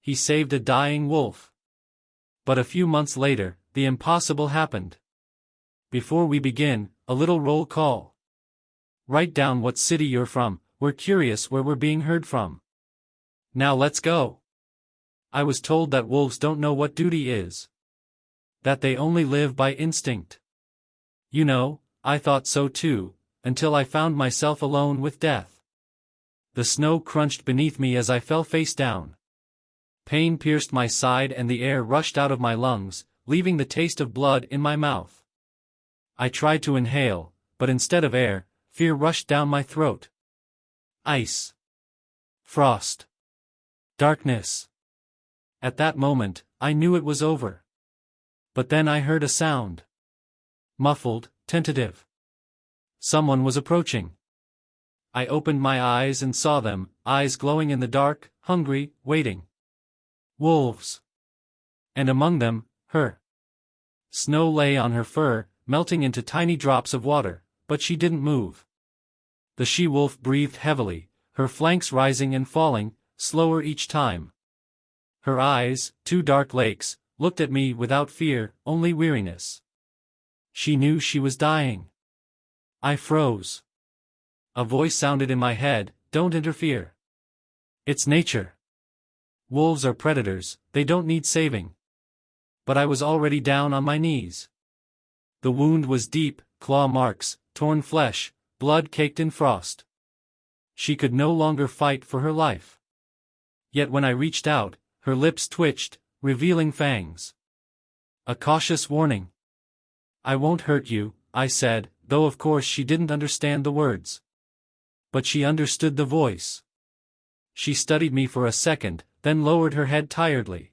he saved a dying wolf. But a few months later, the impossible happened. Before we begin, a little roll call. Write down what city you're from, we're curious where we're being heard from. Now let's go. I was told that wolves don't know what duty is. That they only live by instinct. You know, I thought so too, until I found myself alone with death. The snow crunched beneath me as I fell face down. Pain pierced my side and the air rushed out of my lungs, leaving the taste of blood in my mouth. I tried to inhale, but instead of air, fear rushed down my throat. Ice. Frost. Darkness. At that moment, I knew it was over. But then I heard a sound. Muffled, tentative. Someone was approaching. I opened my eyes and saw them, eyes glowing in the dark, hungry, waiting. Wolves. And among them, her. Snow lay on her fur, melting into tiny drops of water, but she didn't move. The she-wolf breathed heavily, her flanks rising and falling, slower each time. Her eyes, two dark lakes, looked at me without fear, only weariness. She knew she was dying. I froze. A voice sounded in my head, "Don't interfere. It's nature. Wolves are predators, they don't need saving." But I was already down on my knees. The wound was deep, claw marks, torn flesh, blood caked in frost. She could no longer fight for her life. Yet when I reached out, her lips twitched, revealing fangs. A cautious warning. "I won't hurt you," I said, though of course she didn't understand the words. But she understood the voice. She studied me for a second, then lowered her head tiredly.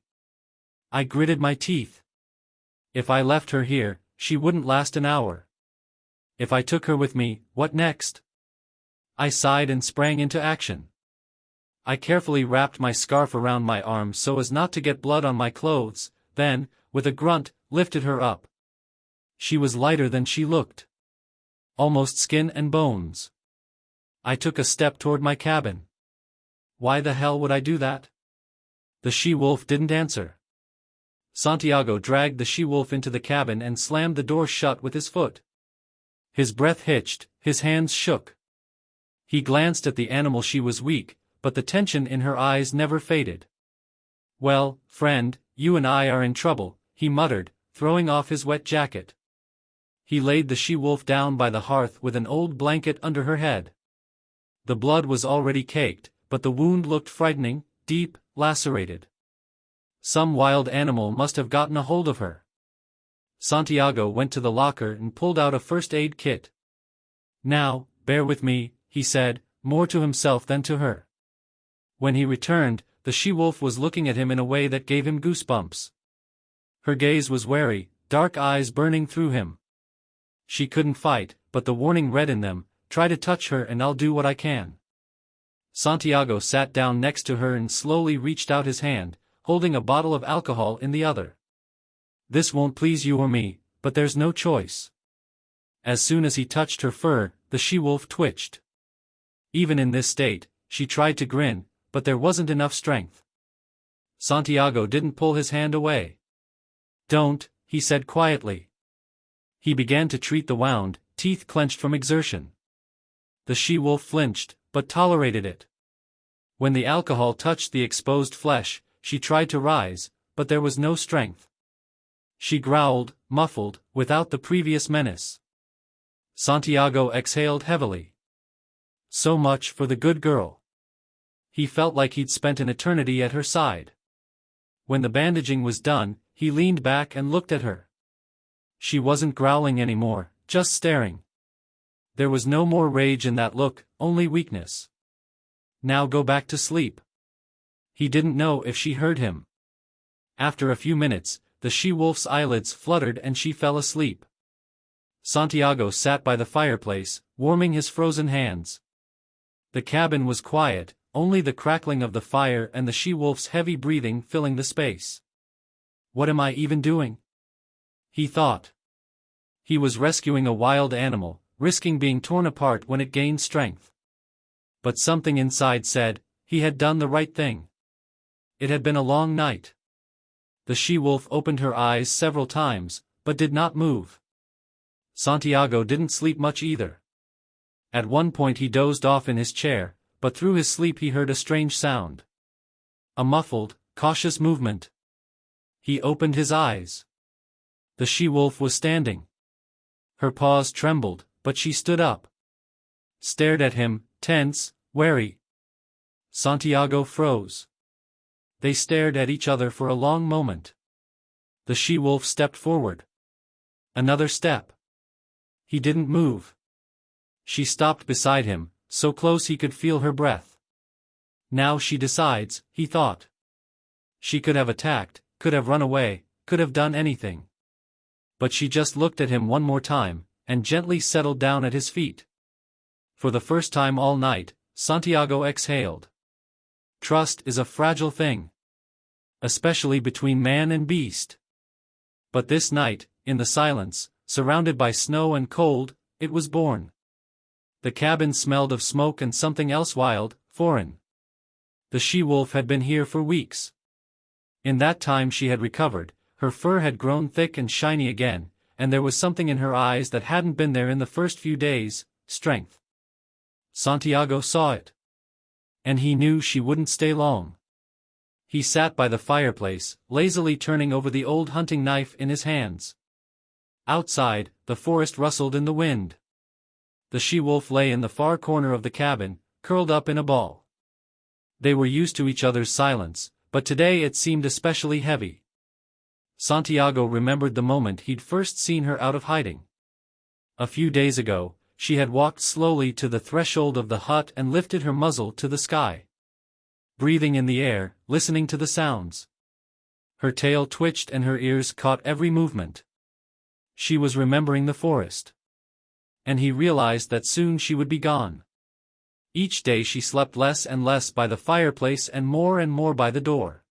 I gritted my teeth. If I left her here, she wouldn't last an hour. If I took her with me, what next? I sighed and sprang into action. I carefully wrapped my scarf around my arms so as not to get blood on my clothes, then, with a grunt, lifted her up. She was lighter than she looked. Almost skin and bones. I took a step toward my cabin. Why the hell would I do that? The she-wolf didn't answer. Santiago dragged the she-wolf into the cabin and slammed the door shut with his foot. His breath hitched, his hands shook. He glanced at the animal. She was weak, but the tension in her eyes never faded. "Well, friend, you and I are in trouble," he muttered, throwing off his wet jacket. He laid the she-wolf down by the hearth with an old blanket under her head. The blood was already caked, but the wound looked frightening, deep, lacerated. Some wild animal must have gotten a hold of her. Santiago went to the locker and pulled out a first aid kit. "Now, bear with me," he said, more to himself than to her. When he returned, the she-wolf was looking at him in a way that gave him goosebumps. Her gaze was wary, dark eyes burning through him. She couldn't fight, but the warning read in them, "Try to touch her and I'll do what I can." Santiago sat down next to her and slowly reached out his hand, holding a bottle of alcohol in the other. "This won't please you or me, but there's no choice." As soon as he touched her fur, the she-wolf twitched. Even in this state, she tried to grin, but there wasn't enough strength. Santiago didn't pull his hand away. "Don't," he said quietly. He began to treat the wound, teeth clenched from exertion. The she-wolf flinched, but tolerated it. When the alcohol touched the exposed flesh, she tried to rise, but there was no strength. She growled, muffled, without the previous menace. Santiago exhaled heavily. So much for the good girl. He felt like he'd spent an eternity at her side. When the bandaging was done, he leaned back and looked at her. She wasn't growling anymore, just staring. There was no more rage in that look, only weakness. "Now go back to sleep." He didn't know if she heard him. After a few minutes, the she-wolf's eyelids fluttered and she fell asleep. Santiago sat by the fireplace, warming his frozen hands. The cabin was quiet, only the crackling of the fire and the she-wolf's heavy breathing filling the space. "What am I even doing?" he thought. He was rescuing a wild animal, risking being torn apart when it gained strength. But something inside said, he had done the right thing. It had been a long night. The she-wolf opened her eyes several times, but did not move. Santiago didn't sleep much either. At one point he dozed off in his chair, but through his sleep he heard a strange sound. A muffled, cautious movement. He opened his eyes. The she-wolf was standing. Her paws trembled, but she stood up. Stared at him, tense, wary. Santiago froze. They stared at each other for a long moment. The she-wolf stepped forward. Another step. He didn't move. She stopped beside him, so close he could feel her breath. Now she decides, he thought. She could have attacked, could have run away, could have done anything. But she just looked at him one more time, and gently settled down at his feet. For the first time all night, Santiago exhaled. Trust is a fragile thing. Especially between man and beast. But this night, in the silence, surrounded by snow and cold, it was born. The cabin smelled of smoke and something else wild, foreign. The she-wolf had been here for weeks. In that time she had recovered, her fur had grown thick and shiny again, and there was something in her eyes that hadn't been there in the first few days, strength. Santiago saw it. And he knew she wouldn't stay long. He sat by the fireplace, lazily turning over the old hunting knife in his hands. Outside, the forest rustled in the wind. The she-wolf lay in the far corner of the cabin, curled up in a ball. They were used to each other's silence, but today it seemed especially heavy. Santiago remembered the moment he'd first seen her out of hiding. A few days ago, she had walked slowly to the threshold of the hut and lifted her muzzle to the sky. Breathing in the air, listening to the sounds. Her tail twitched and her ears caught every movement. She was remembering the forest. And he realized that soon she would be gone. Each day she slept less and less by the fireplace and more by the door.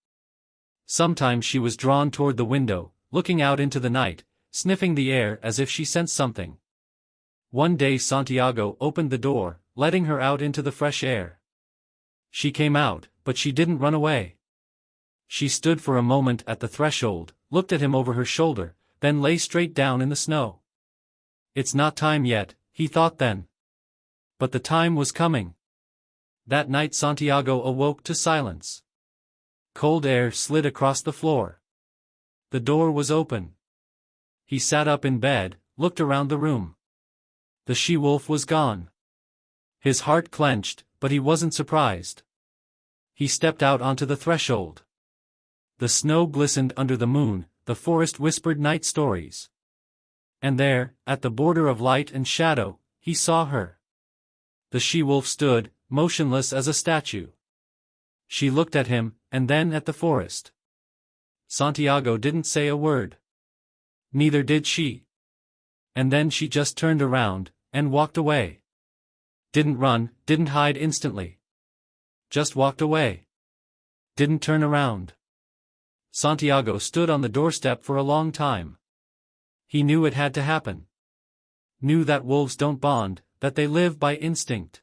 Sometimes she was drawn toward the window, looking out into the night, sniffing the air as if she sensed something. One day Santiago opened the door, letting her out into the fresh air. She came out, but she didn't run away. She stood for a moment at the threshold, looked at him over her shoulder, then lay straight down in the snow. It's not time yet, he thought then. But the time was coming. That night Santiago awoke to silence. Cold air slid across the floor. The door was open. He sat up in bed, looked around the room. The she-wolf was gone. His heart clenched, but he wasn't surprised. He stepped out onto the threshold. The snow glistened under the moon, the forest whispered night stories. And there, at the border of light and shadow, he saw her. The she-wolf stood, motionless as a statue. She looked at him, and then at the forest. Santiago didn't say a word. Neither did she. And then she just turned around, and walked away. Didn't run, didn't hide instantly. Just walked away. Didn't turn around. Santiago stood on the doorstep for a long time. He knew it had to happen. Knew that wolves don't bond, that they live by instinct.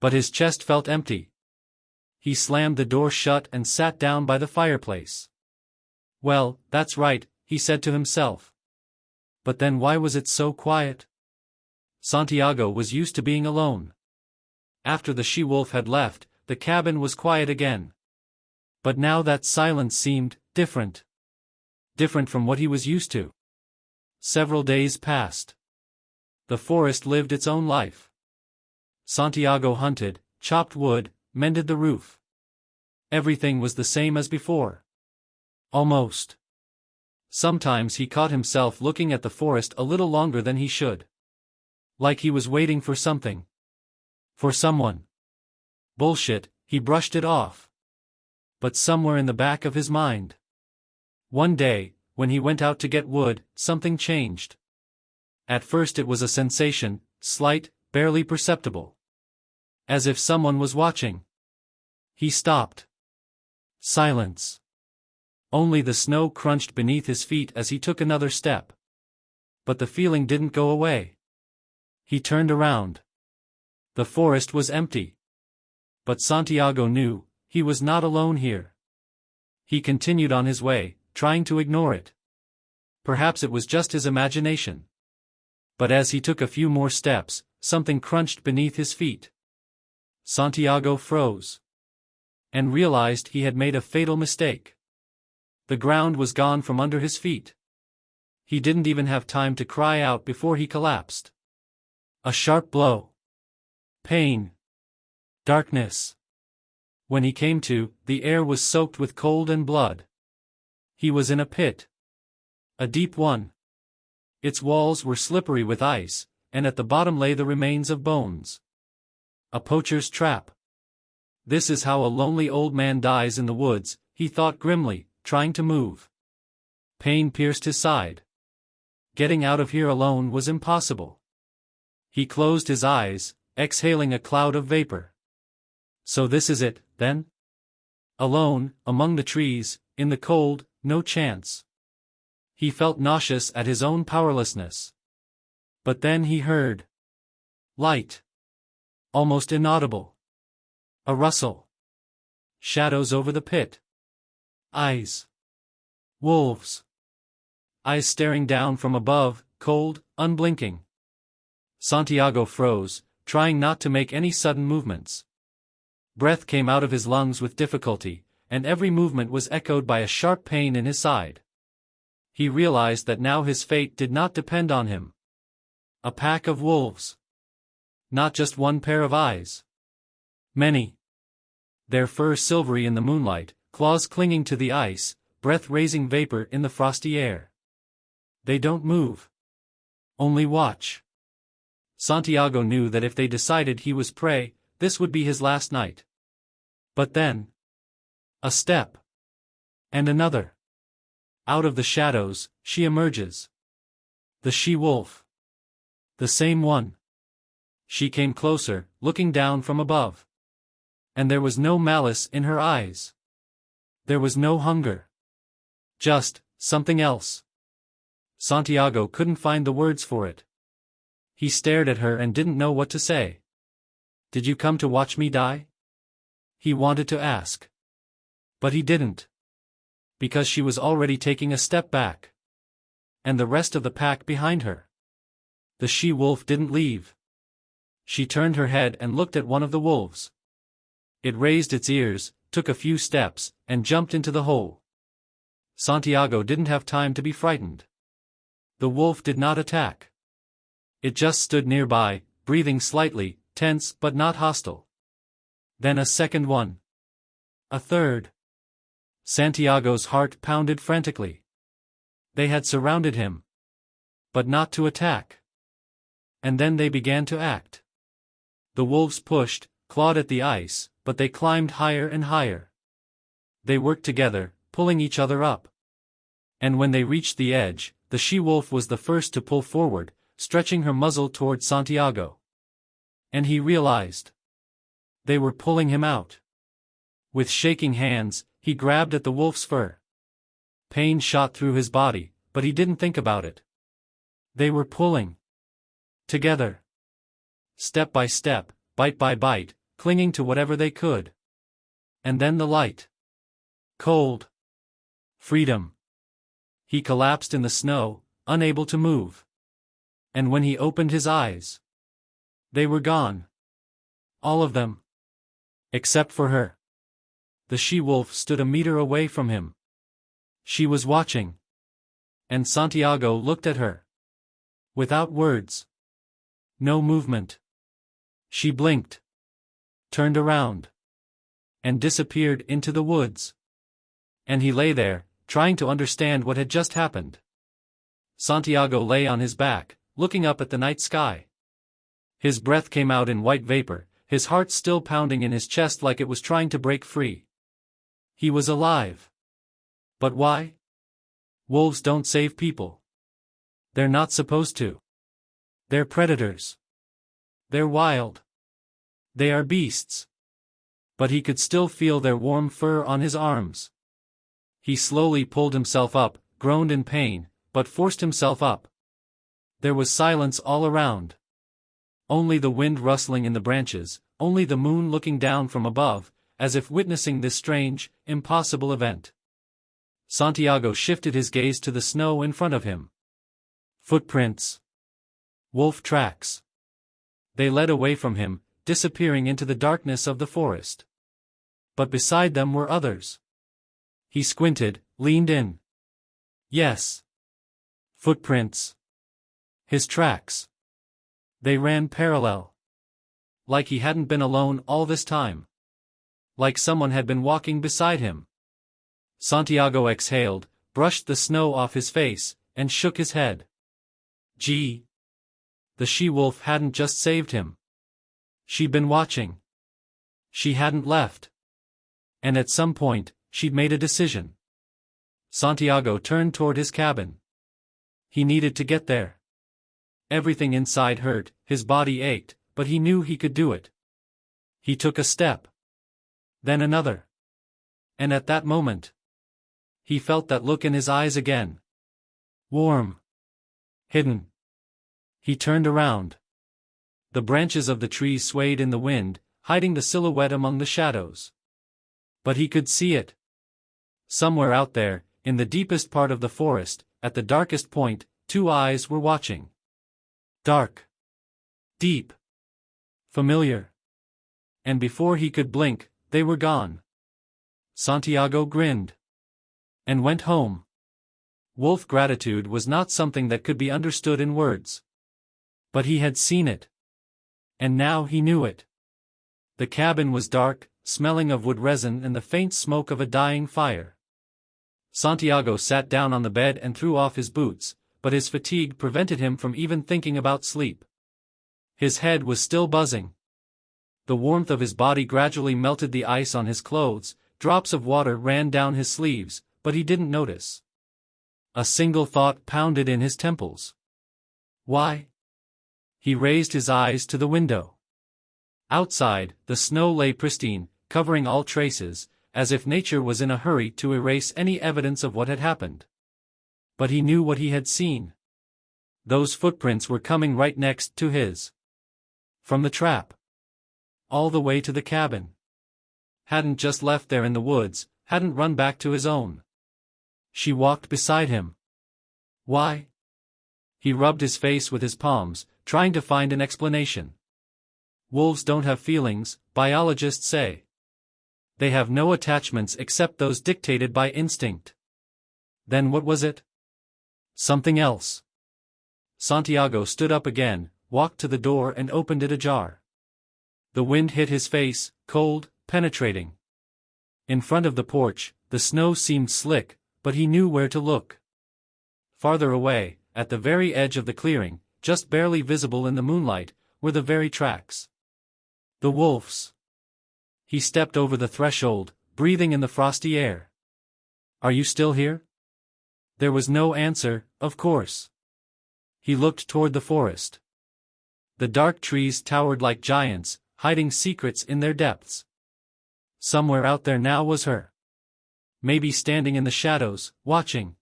But his chest felt empty. He slammed the door shut and sat down by the fireplace. Well, that's right, he said to himself. But then why was it so quiet? Santiago was used to being alone. After the she-wolf had left, the cabin was quiet again. But now that silence seemed different. Different from what he was used to. Several days passed. The forest lived its own life. Santiago hunted, chopped wood, mended the roof. Everything was the same as before. Almost. Sometimes he caught himself looking at the forest a little longer than he should. Like he was waiting for something. For someone. Bullshit, he brushed it off. But somewhere in the back of his mind. One day, when he went out to get wood, something changed. At first it was a sensation, slight, barely perceptible. As if someone was watching. He stopped. Silence. Only the snow crunched beneath his feet as he took another step. But the feeling didn't go away. He turned around. The forest was empty. But Santiago knew, he was not alone here. He continued on his way, trying to ignore it. Perhaps it was just his imagination. But as he took a few more steps, something crunched beneath his feet. Santiago froze. And realized he had made a fatal mistake. The ground was gone from under his feet. He didn't even have time to cry out before he collapsed. A sharp blow. Pain. Darkness. When he came to, the air was soaked with cold and blood. He was in a pit. A deep one. Its walls were slippery with ice, and at the bottom lay the remains of bones. A poacher's trap. This is how a lonely old man dies in the woods, he thought grimly, trying to move. Pain pierced his side. Getting out of here alone was impossible. He closed his eyes, exhaling a cloud of vapor. So this is it, then? Alone, among the trees, in the cold, no chance. He felt nauseous at his own powerlessness. But then he heard. Light. Almost inaudible. A rustle. Shadows over the pit. Eyes. Wolves. Eyes staring down from above, cold, unblinking. Santiago froze, trying not to make any sudden movements. Breath came out of his lungs with difficulty, and every movement was echoed by a sharp pain in his side. He realized that now his fate did not depend on him. A pack of wolves. Not just one pair of eyes. Many. Their fur silvery in the moonlight, claws clinging to the ice, breath-raising vapor in the frosty air. They don't move. Only watch. Santiago knew that if they decided he was prey, this would be his last night. But then. A step. And another. Out of the shadows, she emerges. The she-wolf. The same one. She came closer, looking down from above. And there was no malice in her eyes. There was no hunger. Just, something else. Santiago couldn't find the words for it. He stared at her and didn't know what to say. Did you come to watch me die? He wanted to ask. But he didn't. Because she was already taking a step back. And the rest of the pack behind her. The she-wolf didn't leave. She turned her head and looked at one of the wolves. It raised its ears, took a few steps, and jumped into the hole. Santiago didn't have time to be frightened. The wolf did not attack. It just stood nearby, breathing slightly, tense but not hostile. Then a second one. A third. Santiago's heart pounded frantically. They had surrounded him. But not to attack. And then they began to act. The wolves pushed, clawed at the ice, but they climbed higher and higher. They worked together, pulling each other up. And when they reached the edge, the she-wolf was the first to pull forward, stretching her muzzle toward Santiago. And he realized. They were pulling him out. With shaking hands, he grabbed at the wolf's fur. Pain shot through his body, but he didn't think about it. They were pulling. Together. Step by step, bite by bite, clinging to whatever they could. And then the light. Cold. Freedom. He collapsed in the snow, unable to move. And when he opened his eyes, they were gone. All of them. Except for her. The she-wolf stood a meter away from him. She was watching. And Santiago looked at her. Without words. No movement. She blinked. Turned around. And disappeared into the woods. And he lay there, trying to understand what had just happened. Santiago lay on his back, looking up at the night sky. His breath came out in white vapor, his heart still pounding in his chest like it was trying to break free. He was alive. But why? Wolves don't save people. They're not supposed to. They're predators. They're wild. They are beasts. But he could still feel their warm fur on his arms. He slowly pulled himself up, groaned in pain, but forced himself up. There was silence all around. Only the wind rustling in the branches, only the moon looking down from above, as if witnessing this strange, impossible event. Santiago shifted his gaze to the snow in front of him. Footprints. Wolf tracks. They led away from him, disappearing into the darkness of the forest. But beside them were others. He squinted, leaned in. Yes. Footprints. His tracks. They ran parallel. Like he hadn't been alone all this time. Like someone had been walking beside him. Santiago exhaled, brushed the snow off his face, and shook his head. Gee. The she-wolf hadn't just saved him. She'd been watching. She hadn't left. And at some point, she'd made a decision. Santiago turned toward his cabin. He needed to get there. Everything inside hurt, his body ached, but he knew he could do it. He took a step. Then another. And at that moment, he felt that look in his eyes again. Warm. Hidden. He turned around. The branches of the trees swayed in the wind, hiding the silhouette among the shadows. But he could see it. Somewhere out there, in the deepest part of the forest, at the darkest point, two eyes were watching. Dark. Deep. Familiar. And before he could blink, they were gone. Santiago grinned. And went home. Wolf gratitude was not something that could be understood in words. But he had seen it. And now he knew it. The cabin was dark, smelling of wood resin and the faint smoke of a dying fire. Santiago sat down on the bed and threw off his boots, but his fatigue prevented him from even thinking about sleep. His head was still buzzing. The warmth of his body gradually melted the ice on his clothes, drops of water ran down his sleeves, but he didn't notice. A single thought pounded in his temples. Why? He raised his eyes to the window. Outside, the snow lay pristine, covering all traces, as if nature was in a hurry to erase any evidence of what had happened. But he knew what he had seen. Those footprints were coming right next to his. From the trap. All the way to the cabin. Hadn't just left there in the woods, hadn't run back to his own. She walked beside him. Why? He rubbed his face with his palms, trying to find an explanation. Wolves don't have feelings, biologists say. They have no attachments except those dictated by instinct. Then what was it? Something else. Santiago stood up again, walked to the door and opened it ajar. The wind hit his face, cold, penetrating. In front of the porch, the snow seemed slick, but he knew where to look. Farther away, at the very edge of the clearing, just barely visible in the moonlight, were the very tracks. The wolves. He stepped over the threshold, breathing in the frosty air. Are you still here? There was no answer, of course. He looked toward the forest. The dark trees towered like giants, hiding secrets in their depths. Somewhere out there now was her. Maybe standing in the shadows, watching.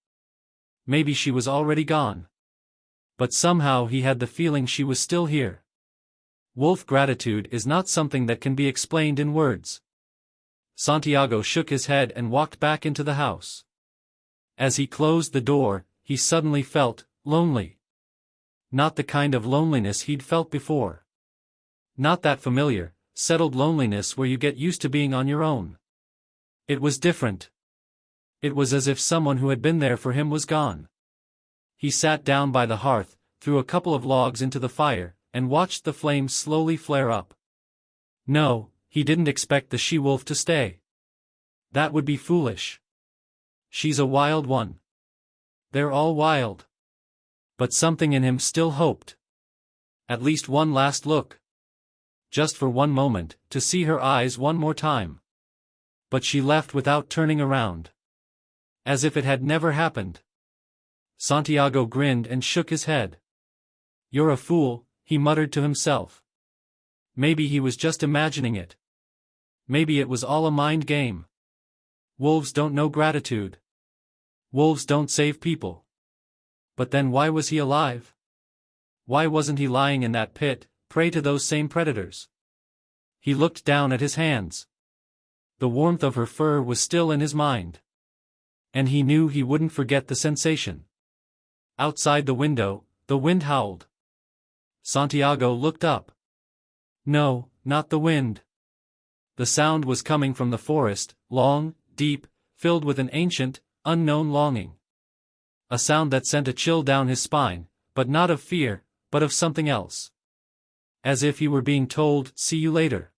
Maybe she was already gone. But somehow he had the feeling she was still here. Wolf gratitude is not something that can be explained in words. Santiago shook his head and walked back into the house. As he closed the door, he suddenly felt lonely. Not the kind of loneliness he'd felt before. Not that familiar, settled loneliness where you get used to being on your own. It was different. It was as if someone who had been there for him was gone. He sat down by the hearth, threw a couple of logs into the fire, and watched the flames slowly flare up. No, he didn't expect the she-wolf to stay. That would be foolish. She's a wild one. They're all wild. But something in him still hoped. At least one last look. Just for one moment, to see her eyes one more time. But she left without turning around. As if it had never happened. Santiago grinned and shook his head. You're a fool, he muttered to himself. Maybe he was just imagining it. Maybe it was all a mind game. Wolves don't know gratitude. Wolves don't save people. But then why was he alive? Why wasn't he lying in that pit, prey to those same predators? He looked down at his hands. The warmth of her fur was still in his mind. And he knew he wouldn't forget the sensation. Outside the window, the wind howled. Santiago looked up. No, not the wind. The sound was coming from the forest, long, deep, filled with an ancient, unknown longing. A sound that sent a chill down his spine, but not of fear, but of something else. As if he were being told, "See you later."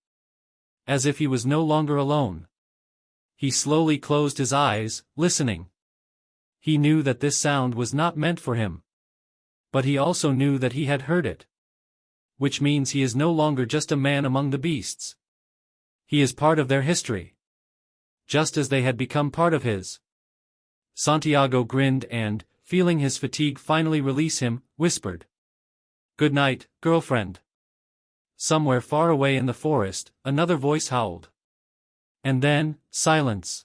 As if he was no longer alone. He slowly closed his eyes, listening. He knew that this sound was not meant for him. But he also knew that he had heard it. Which means he is no longer just a man among the beasts. He is part of their history. Just as they had become part of his. Santiago grinned and, feeling his fatigue finally release him, whispered. "Good night, girlfriend." Somewhere far away in the forest, another voice howled. And then, silence.